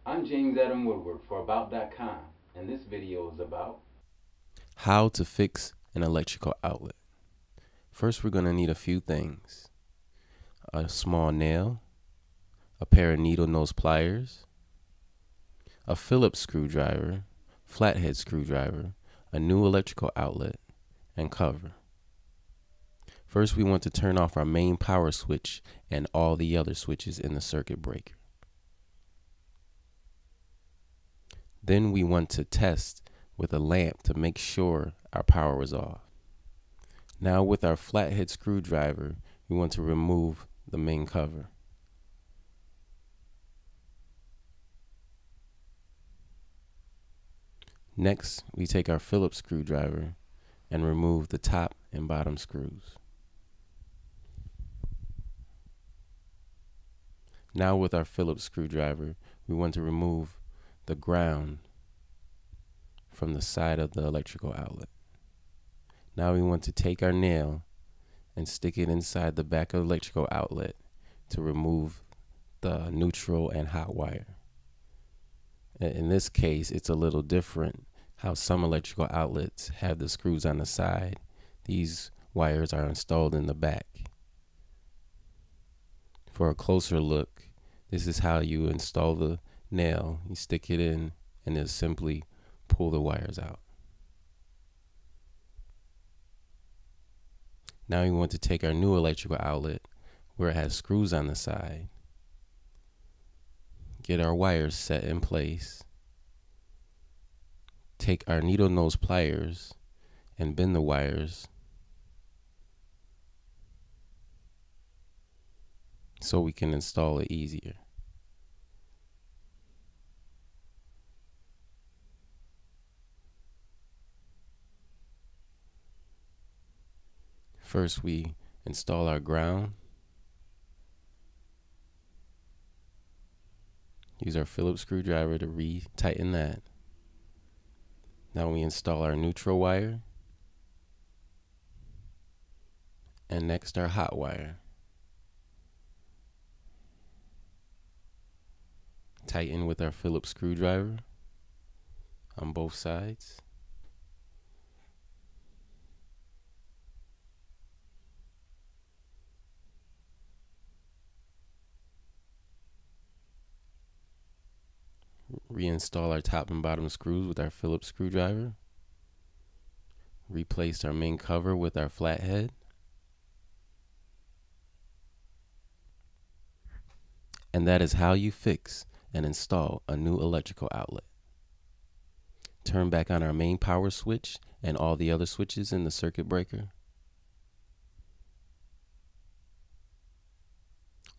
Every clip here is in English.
I'm James Adam Woodward for About.com, and this video is about How to fix an electrical outlet. First, we're going to need a few things: a small nail, a pair of needle nose pliers, a Phillips screwdriver, flathead screwdriver, a new electrical outlet, and cover. First, we want to turn off our main power switch and all the other switches in the circuit breaker. Then we want to test with a lamp to make sure our power is off. Now with our flathead screwdriver, we want to remove the main cover. Next, we take our Phillips screwdriver and remove the top and bottom screws. Now with our Phillips screwdriver, we want to remove the ground from the side of the electrical outlet. Now we want to take our nail and stick it inside the back of the electrical outlet to remove the neutral and hot wire. In this case, it's a little different how some electrical outlets have the screws on the side. These wires are installed in the back. For a closer look, this is how you install the nail. You stick it in and then simply pull the wires out. Now we want to take our new electrical outlet where it has screws on the side, get our wires set in place, take our needle nose pliers and bend the wires so we can install it easier. First, we install our ground. Use our Phillips screwdriver to re-tighten that. Now we install our neutral wire. And next, our hot wire. Tighten with our Phillips screwdriver on both sides. Reinstall our top and bottom screws with our Phillips screwdriver. Replace our main cover with our flathead. And that is how you fix and install a new electrical outlet. Turn back on our main power switch and all the other switches in the circuit breaker.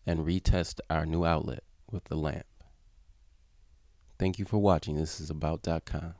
And retest our new outlet with the lamp. Thank you for watching. This is About.com.